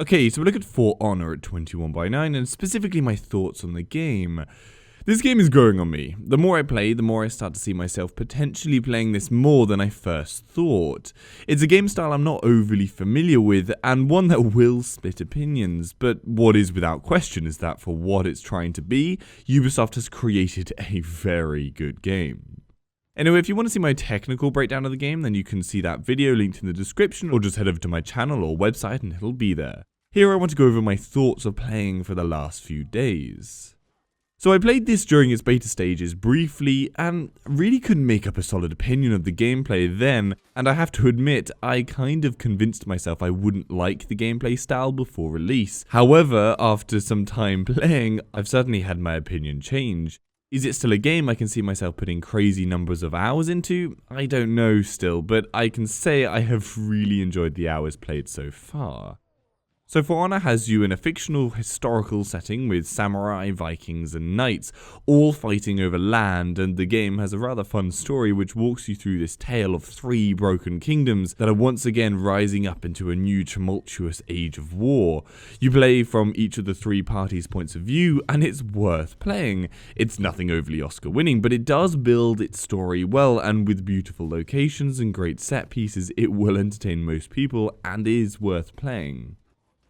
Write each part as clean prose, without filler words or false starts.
Okay, so we look at For Honor at 21/9 and specifically my thoughts on the game. This game is growing on me. The more I play, the more I start to see myself potentially playing this more than I first thought. It's a game style I'm not overly familiar with, and one that will split opinions, but what is without question is that for what it's trying to be, Ubisoft has created a very good game. Anyway, if you want to see my technical breakdown of the game, then you can see that video linked in the description, or just head over to my channel or website and it'll be there. Here I want to go over my thoughts of playing for the last few days. So I played this during its beta stages briefly and really couldn't make up a solid opinion of the gameplay then, and I have to admit I kind of convinced myself I wouldn't like the gameplay style before release. However, after some time playing, I've certainly had my opinion change. Is it still a game I can see myself putting crazy numbers of hours into? I don't know still, but I can say I have really enjoyed the hours played so far. So For Honor has you in a fictional historical setting with samurai, Vikings and knights, all fighting over land, and the game has a rather fun story which walks you through this tale of 3 broken kingdoms that are once again rising up into a new tumultuous age of war. You play from each of the 3 parties' points of view, and it's worth playing. It's nothing overly Oscar winning, but it does build its story well, and with beautiful locations and great set pieces, it will entertain most people and is worth playing.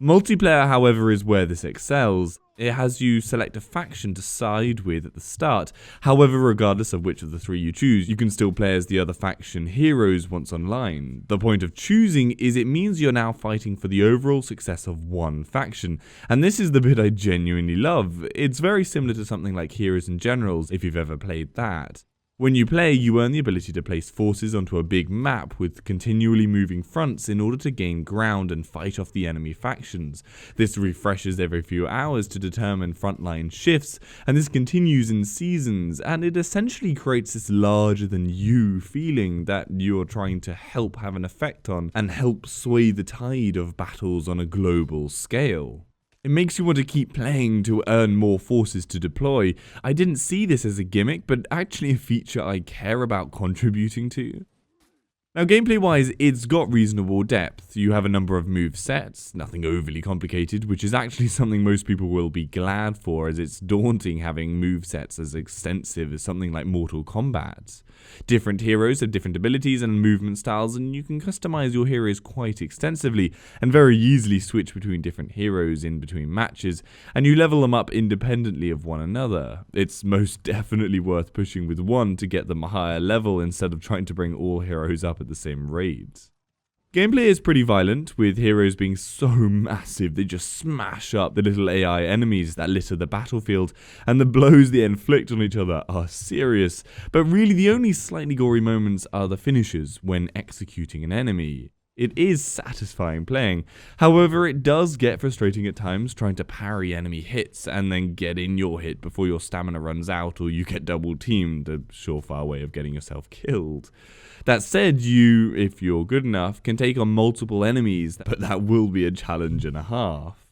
Multiplayer, however, is where this excels. It has you select a faction to side with at the start. However, regardless of which of the 3 you choose, you can still play as the other faction heroes once online. The point of choosing is it means you're now fighting for the overall success of one faction, and this is the bit I genuinely love. It's very similar to something like Heroes and Generals, if you've ever played that. When you play, you earn the ability to place forces onto a big map with continually moving fronts in order to gain ground and fight off the enemy factions. This refreshes every few hours to determine frontline shifts, and this continues in seasons, and it essentially creates this larger than you feeling that you're trying to help have an effect on and help sway the tide of battles on a global scale. It makes you want to keep playing to earn more forces to deploy. I didn't see this as a gimmick, but actually a feature I care about contributing to. Now gameplay wise, it's got reasonable depth. You have a number of move sets, nothing overly complicated, which is actually something most people will be glad for, as it's daunting having move sets as extensive as something like Mortal Kombat. Different heroes have different abilities and movement styles, and you can customize your heroes quite extensively and very easily switch between different heroes in between matches, and you level them up independently of one another. It's most definitely worth pushing with one to get them a higher level instead of trying to bring all heroes up at the same rate. Gameplay is pretty violent, with heroes being so massive they just smash up the little AI enemies that litter the battlefield, and the blows they inflict on each other are serious, but really the only slightly gory moments are the finishes when executing an enemy. It is satisfying playing, however it does get frustrating at times trying to parry enemy hits and then get in your hit before your stamina runs out or you get double teamed, a surefire way of getting yourself killed. That said, you, if you're good enough, can take on multiple enemies, but that will be a challenge and a half.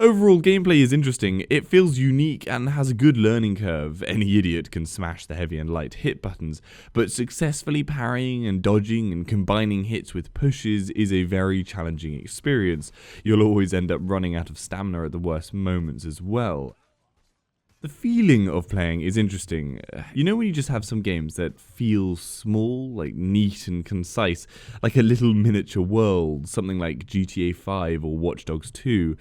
Overall, gameplay is interesting, it feels unique and has a good learning curve. Any idiot can smash the heavy and light hit buttons, but successfully parrying and dodging and combining hits with pushes is a very challenging experience. You'll always end up running out of stamina at the worst moments as well. The feeling of playing is interesting. You know when you just have some games that feel small, like neat and concise, like a little miniature world, something like GTA 5 or Watch Dogs 2?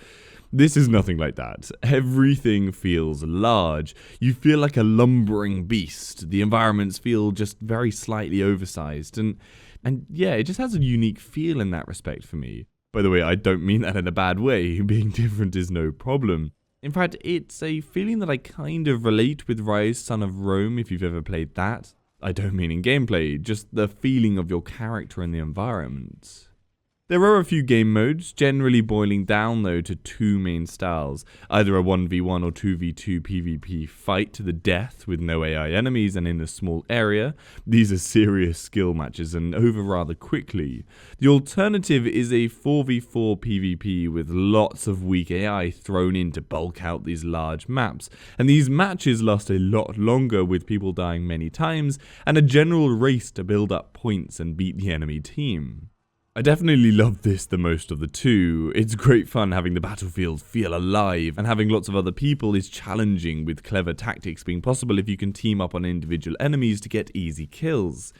This is nothing like that. Everything feels large. You feel like a lumbering beast. The environments feel just very slightly oversized, and yeah, it just has a unique feel in that respect for me. By the way, I don't mean that in a bad way. Being different is no problem. In fact, it's a feeling that I kind of relate with Rise, Son of Rome, if you've ever played that. I don't mean in gameplay, just the feeling of your character in the environment. There are a few game modes, generally boiling down though to 2 main styles, either a 1v1 or 2v2 PvP fight to the death with no AI enemies and in a small area. These are serious skill matches and over rather quickly. The alternative is a 4v4 PvP with lots of weak AI thrown in to bulk out these large maps, and these matches last a lot longer with people dying many times and a general race to build up points and beat the enemy team. I definitely love this the most of the two. It's great fun having the battlefield feel alive, and having lots of other people is challenging, with clever tactics being possible if you can team up on individual enemies to get easy kills.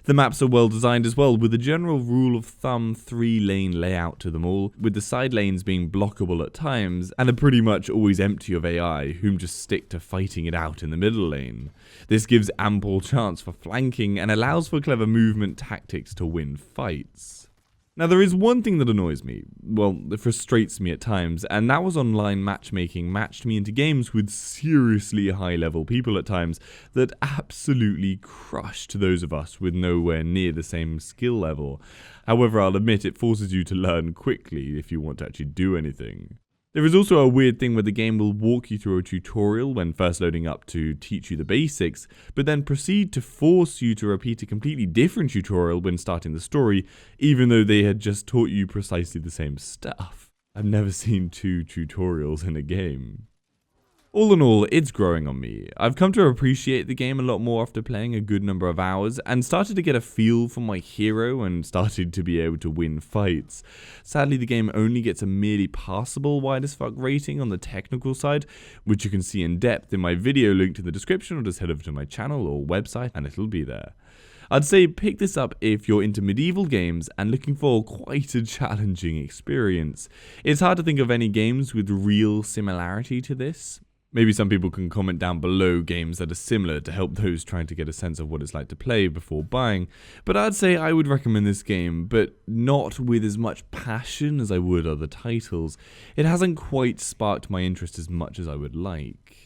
The maps are well designed as well, with a general rule of thumb 3-lane layout to them all, with the side lanes being blockable at times, and are pretty much always empty of AI, whom just stick to fighting it out in the middle lane. This gives ample chance for flanking and allows for clever movement tactics to win fights. Now, there is one thing that annoys me, well, that frustrates me at times, and that was online matchmaking matched me into games with seriously high-level people at times that absolutely crushed those of us with nowhere near the same skill level. However, I'll admit it forces you to learn quickly if you want to actually do anything. There is also a weird thing where the game will walk you through a tutorial when first loading up to teach you the basics, but then proceed to force you to repeat a completely different tutorial when starting the story, even though they had just taught you precisely the same stuff. I've never seen 2 tutorials in a game. All in all, it's growing on me. I've come to appreciate the game a lot more after playing a good number of hours, and started to get a feel for my hero and started to be able to win fights. Sadly, the game only gets a merely passable WideAsFcuk rating on the technical side, which you can see in depth in my video linked in the description, or just head over to my channel or website and it'll be there. I'd say pick this up if you're into medieval games and looking for quite a challenging experience. It's hard to think of any games with real similarity to this. Maybe some people can comment down below games that are similar to help those trying to get a sense of what it's like to play before buying, but I'd say I would recommend this game, but not with as much passion as I would other titles. It hasn't quite sparked my interest as much as I would like.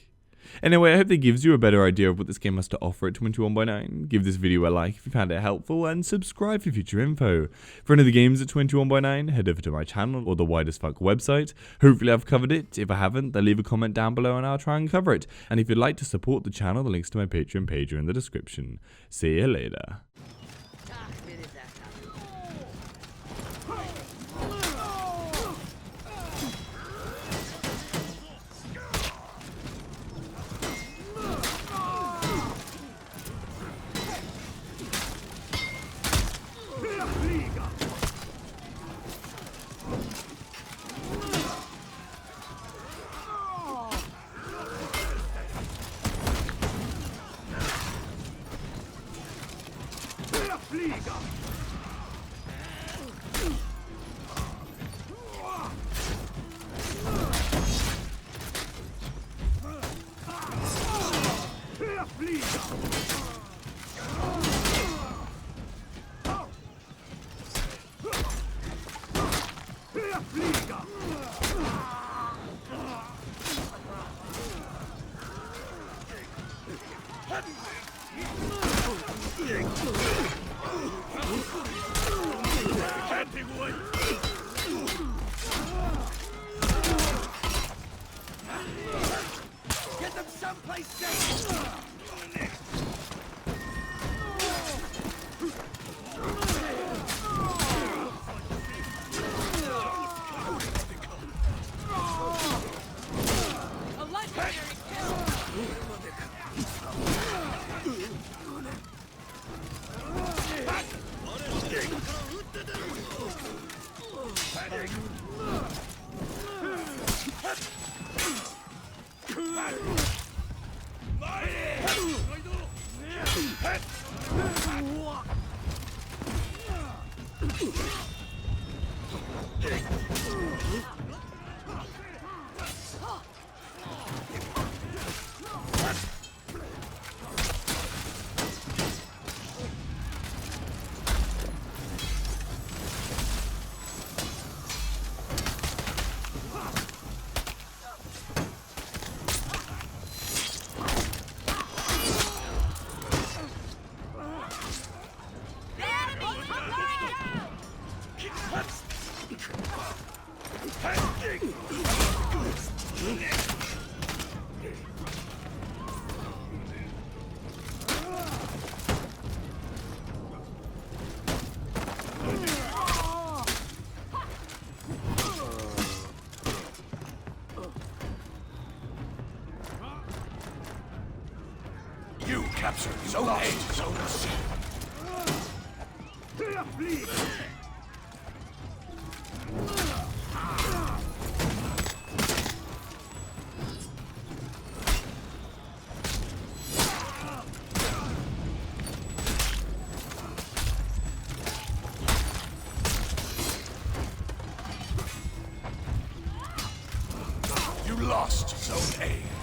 Anyway, I hope that gives you a better idea of what this game has to offer at 21by9. Give this video a like if you found it helpful, and subscribe for future info. For any of the games at 21by9, head over to my channel or the WideAsFcuk website. Hopefully I've covered it. If I haven't, then leave a comment down below and I'll try and cover it. And if you'd like to support the channel, the links to my Patreon page are in the description. See you later. Get them someplace safe! You captured Zone 8. Zone 7. Lost Zone A.